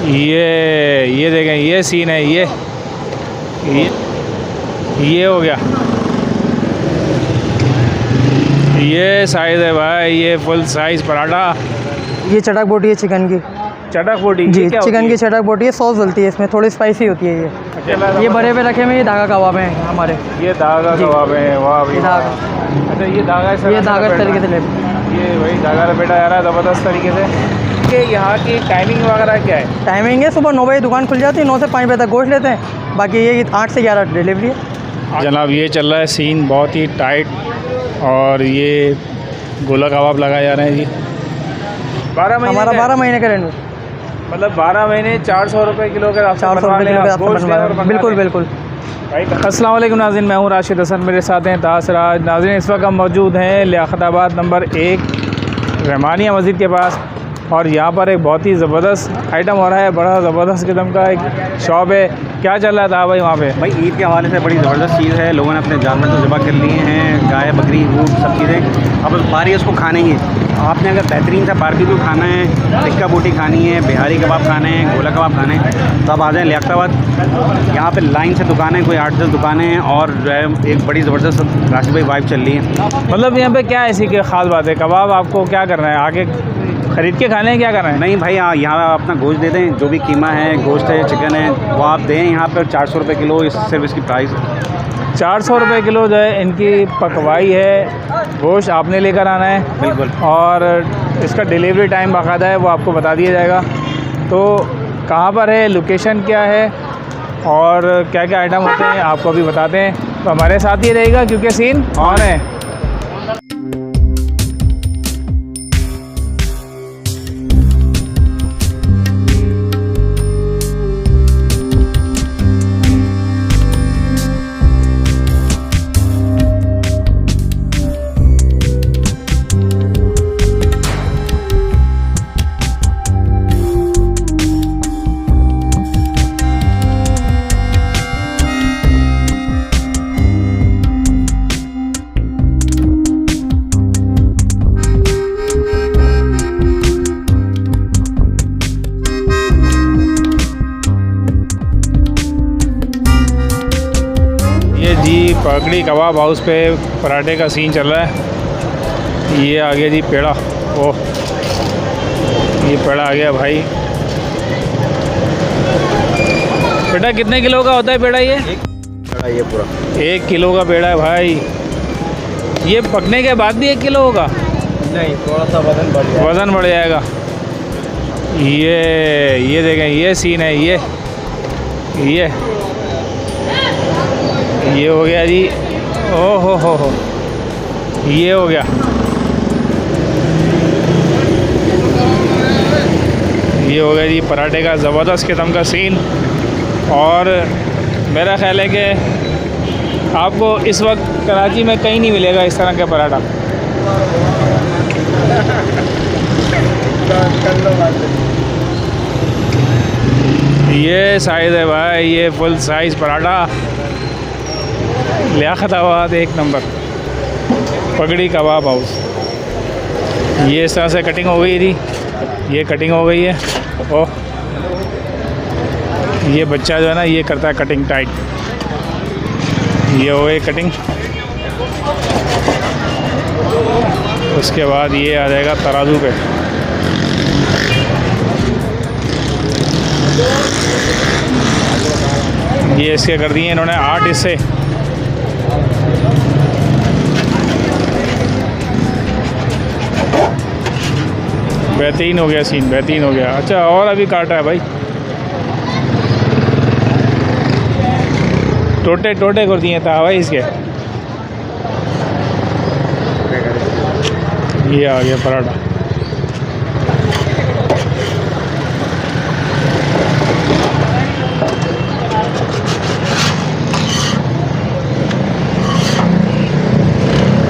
ये देखें, ये सीन है। ये हो गया, ये साइज़ है भाई, ये फुल साइज़ पराठा। ये चटक बोटी है चिकन की। चटक बोटी जी, चिकन की चटक बोटी है, सॉस डलती है इसमें, थोड़ी स्पाइसी होती है ये। अच्छा, ये बड़े पे रखे हुए ये धागा कबाब हैं हमारे। ये धागा कबाब है, वाह भाई। धागा, अच्छा, ये धागा ये धागा इस तरीके से लेते। ये वही धागा लपेटा जा रहा है ज़बरदस्त तरीके से। कि यहाँ की टाइमिंग वगैरह क्या है? टाइमिंग है सुबह 9 बजे दुकान खुल जाती है, 9 से 5 बजे तक गोश्त लेते हैं, बाकी ये 8 से 11 डिलीवरी है। जनाब ये चल रहा है सीन बहुत ही टाइट, और ये गोला कबाब लगाए जा रहे हैं जी। 12 महीने हमारा 12 महीने का रेंट, मतलब 12 महीने 400 रुपये किलो के 400 रुपये किलो के आपको बनवा रहे हैं। बिल्कुल बिल्कुल। अस्सलाम वालेकुम नाज़रीन, मैं हूँ राशिद हसन, मेरे साथ हैं तासराज। नाज़रीन इस वक्त हम मौजूद हैं लियाकताबाद नंबर 1 रहमानिया मस्जिद के पास, और यहाँ पर एक बहुत ही ज़बरदस्त आइटम हो रहा है, बड़ा ज़बरदस्त किस्म का एक शॉप है। क्या चल रहा था भाई वहाँ पे? भाई ईद के हवाले से बड़ी ज़बरदस्त चीज़ है, लोगों ने अपने जानवर तो ज़बह कर लिए हैं, गाय बकरी ऊँट सब चीज़ें। अब बारी है उसको खाने की। आपने अगर बेहतरीन सा बारबेक्यू खाना है, टिक्का बोटी खानी है, बिहारी कबाब खाने हैं, गोला कबाब खाने हैं, तो आप आ जाएँ लियाकताबाद। यहाँ पे लाइन से दुकानें, कोई 8-10 दुकानें हैं, और जो है एक बड़ी ज़बरदस्त राशिद भाई वाइब चल रही है। मतलब यहाँ पे क्या ऐसी की ख़ास बात है? कबाब आपको क्या करना है, आके ख़रीद के खाने हैं, क्या करना है? नहीं भाई, यहाँ अपना गोश्त दे दें, जो भी कीमा है, गोश्त है, चिकन है, वो आप दें। यहाँ पर 400 रुपये किलो सिर्फ इसकी प्राइस है। 400 रुपये किलो जो है इनकी पकवाई है, गोश्त आपने लेकर आना है। बिल्कुल। और इसका डिलीवरी टाइम बाकायदा है, वो आपको बता दिया जाएगा। तो कहाँ पर है, लोकेशन क्या है, और क्या क्या आइटम होते हैं आपको अभी बताते हैं। तो हमारे साथ ही रहेगा क्योंकि सीन ऑन है। जी पगड़ी कबाब हाउस पे पराठे का सीन चल रहा है। ये आ गया जी पेड़ा, ओह ये पेड़ा आ गया भाई। बेटा कितने किलो का होता है पेड़ा ये? ये पूरा 1 किलो का पेड़ा है भाई। ये पकने के बाद भी 1 किलो होगा? नहीं, थोड़ा सा वज़न बढ़ जाएगा। ये देखें, ये सीन है। ये हो गया जी, ओ हो, ये हो गया। ये हो गया जी पराठे का ज़बरदस्त किस्म का सीन। और मेरा ख्याल है कि आपको इस वक्त कराची में कहीं नहीं मिलेगा इस तरह का पराठा। ये साइज़ है भाई, ये full size paratha. Liaquatabad 1 number पगड़ी कबाब हाउस। ये इस तरह से कटिंग हो गई थी, ये कटिंग हो गई है। ओह ये बच्चा जो है ना, ये करता है कटिंग टाइट। ये हो गई कटिंग। उसके बाद ये आ जाएगा तराजू पे। ये इसके कर दिए इन्होंने 8 हिस्से। बेहतरीन हो गया सीन, बेहतरीन हो गया। अच्छा, और अभी काटा है भाई, टोटे कर दिए था भाई इसके। ये आ गया पराठा।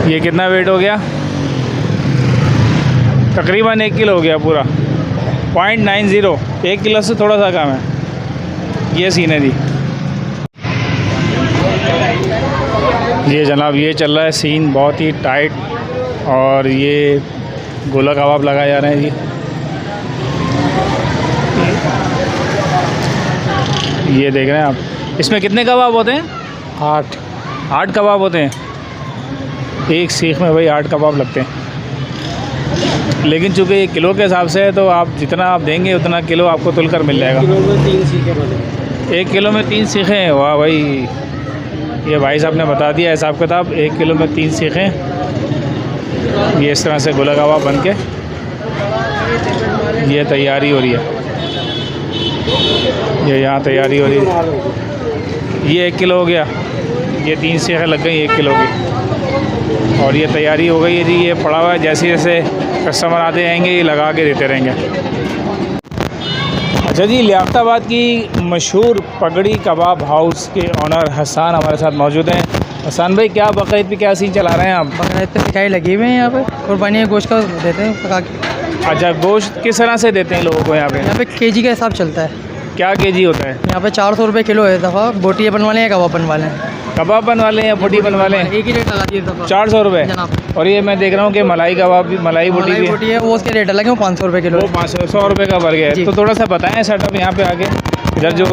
ये कितना वेट हो गया? तकरीबन 1 किलो हो गया पूरा, 0.90, 1 किलो से थोड़ा सा कम है। ये सीन है जी। ये जनाब ये चल रहा है सीन बहुत ही टाइट, और ये गोला कबाब लगाए जा रहे हैं जी। ये देख रहे हैं आप, इसमें कितने कबाब होते हैं? 8 कबाब होते हैं एक सीख में भाई, 8 कबाब लगते हैं। लेकिन चूँकि ये किलो के हिसाब से है तो आप जितना आप देंगे उतना किलो आपको तुल कर मिल जाएगा। 1 किलो में 3 सीखें, वाह भाई, ये भाई साहब ने बता दिया हिसाब किताब। 1 किलो में 3 सीखें। ये इस तरह से गोला कबाब बन के ये तैयारी हो रही है। ये यहाँ तैयारी हो रही है। ये 1 किलो हो गया, ये 3 सीखें लग गई 1 किलो की, और ये तैयारी हो गई है जी। ये पड़ा हुआ है, जैसे जैसे कस्टमर आते रहेंगे ये लगा के देते रहेंगे। अच्छा जी, लियाकताबाद की मशहूर पगड़ी कबाब हाउस के ऑनर हसन हमारे साथ मौजूद हैं। हसन भाई, क्या बकरीद पे क्या सीन चला रहे हैं आप? बकरीद पे मिठाई लगी हुई है यहाँ पे, कुर्बानी गोश्त का देते हैं पका के। अच्छा, गोश्त किस तरह से देते हैं लोगों को यहाँ पे? यहाँ पे केजी का हिसाब चलता है। क्या केजी होता है यहाँ पे 400 रुपये किलो है। दफ़ा बोटियाँ बनवा लें या कबाब बनवा लें? कबाब बनवा लें या बोटी बनवा लें? एक ही रेट लगा दिए दफ़ा, 400 रुपये। जनाब। और ये मैं देख रहा हूँ कि मलाई कबाब भी, मलाई बोटी भी है, बोटी है वो उसके रेट अलग है, वो 500 रुपये किलो वो 500 रुपये का वर्ग है। जी। तो थोड़ा सा बताएं सेटअप यहाँ पे आके, इधर जो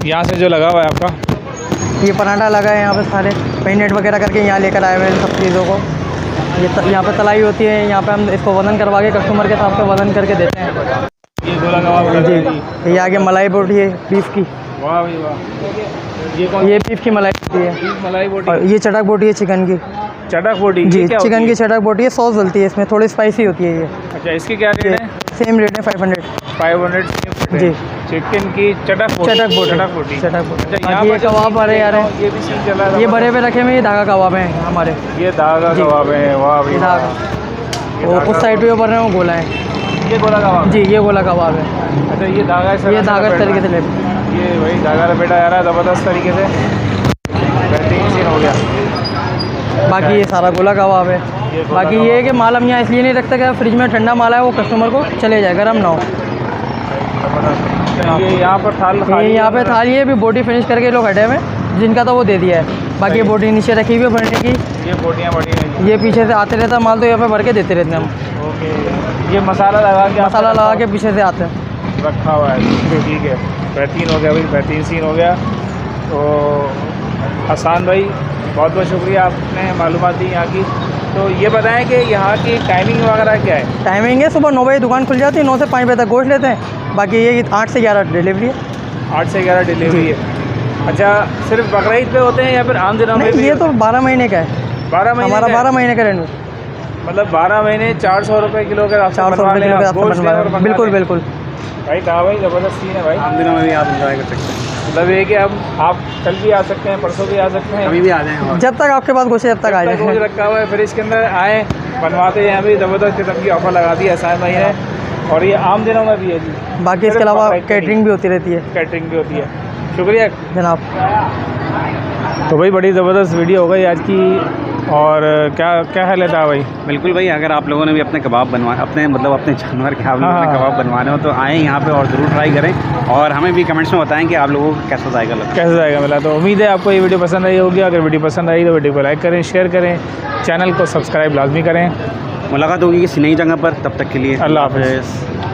यहाँ से जो लगा हुआ है आपका। ये पराठा लगा है यहाँ पे, सारे पेनेट वगैरह करके यहाँ लेकर आए हुए हैं सब चीज़ों को। ये यहाँ पे तलाई होती है, यहाँ पे हम इसको वज़न करवा के कस्टमर के हिसाब से वज़न करके देते हैं। ये गोला कबाब जी, ये आगे मलाई बोटी है बीफ की। वाह भाई वाह, ये कौन? ये बीफ की मलाई बोटी है। बीफ मलाई बोटी। और ये चटक बोटी है चिकन की। चटक बोटी जी, ये क्या चिकन होती की चटक बोटी है, सॉस डलती है इसमें, थोड़ी स्पाइसी होती है ये। अच्छा, इसकी क्या रेट है? सेम रेट है 500। 500 जी। चिकन की चटक बोटी। चटक बोटी। चटक बोटी। चटक बोटी। अच्छा, यहाँ ये पर जो कबाब आ रहे यार, ये भी सीन चला है। ये बड़े पे रखे हुए ये धागा कबाब हैं हमारे। ये धागा जी। कबाब है, वाह भाई ये वाह। धागा, ये वो धागा उस साइड पे बन रहे हैं वो गोला है। ये गोला कबाब। जी, ये गोला कबाब है। अच्छा, ये धागा इस तरह ये से धागा इस लपेटना तरीके से है। लेते। ये वही धागा लपेटा जा रहा है ज़बरदस्त तरीके से, बेहतरीन सीन हो गया। बाकी ये सारा गोला कबाब है। गोला बाकी ये है कि माल हम यहाँ इसलिए नहीं रखते कि फ्रिज में ठंडा माल है वो कस्टमर को चले जाए, गर्म ना हो। ये यहाँ पर थाल ये खाली यहाँ पे थाली है, भी बोटी फिनिश करके लोग हटे हुए, जिनका तो वो दे दिया है। बाकी ये बोटी नीचे रखी हुई है भरने की। ये बोटियाँ बड़ी हैं। ये पीछे से आते रहता माल, तो यहाँ पे भर के देते रहते हैं हम। ओके, ये मसाला लगा के मसाला लगा के पीछे से आते हैं। रखा हुआ है। ठीक है, बेहतरीन हो गया भाई, बेहतरीन सीन हो गया। तो हसन भाई, बहुत बहुत शुक्रिया, आपने मालूमात दी यहाँ की। तो ये बताएं कि यहाँ की टाइमिंग वगैरह क्या है? टाइमिंग है सुबह 9 बजे दुकान खुल जाती है, 9 से 5 बजे तक गोश्त लेते हैं। बाकी ये 8 से 11 डिलीवरी है। 8 से 11 डिलीवरी है। अच्छा, सिर्फ बकरीद पे होते हैं या फिर आम दिनों में नहीं, भी? ये तो 12 महीने का है। 12 महीने हमारा का है? 12 महीने का रेंट, मतलब 12 महीने 400 रुपये किलो के रास्ते 400 रुपये किलो के रास्ते बनवा। बिल्कुल बिल्कुल भाई, कहा भाई, ज़बरदस्त सीन है भाई। आम दिनों में भी आप इंजॉय कर सकते हैं। मतलब ये कि अब आप कल भी आ सकते हैं, परसों भी आ सकते हैं, कभी भी आ जाएँ। और जब तक आपके पास गोश्त है जब तक आ रोज जाए। रखा हुआ है, फिर इसके अंदर आए बनवाते हैं। अभी ज़बरदस्त किस्म की ऑफ़र लगा दी है हसन भाई ने, और ये आम दिनों में भी है जी। बाकी इसके सिर्फ अलावा बकरीद पे नहीं। कैटरिंग भी होती रहती है कैटरिंग भी होती है। शुक्रिया जनाब। तो भाई, बड़ी ज़बरदस्त वीडियो हो गई आज की। और क्या क्या हाल था भाई? बिल्कुल भाई, अगर आप लोगों ने भी अपने कबाब बनवा, अपने मतलब अपने जानवर के आप लोगों ने हाँ। कबाब बनवाने हो तो आएँ यहाँ पे और ज़रूर ट्राई करें, और हमें भी कमेंट्स में बताएं कि आप लोगों को कैसा जाएगा लगा। कैसा जाएगा मिला। तो उम्मीद है आपको ये वीडियो पसंद आई होगी। अगर वीडियो पसंद आई तो वीडियो को लाइक करें, शेयर करें, चैनल को सब्सक्राइब लाजमी करें। मुलाकात होगी किसी नई जगह पर, तब तक के लिए अल्लाह हाफ़िज़।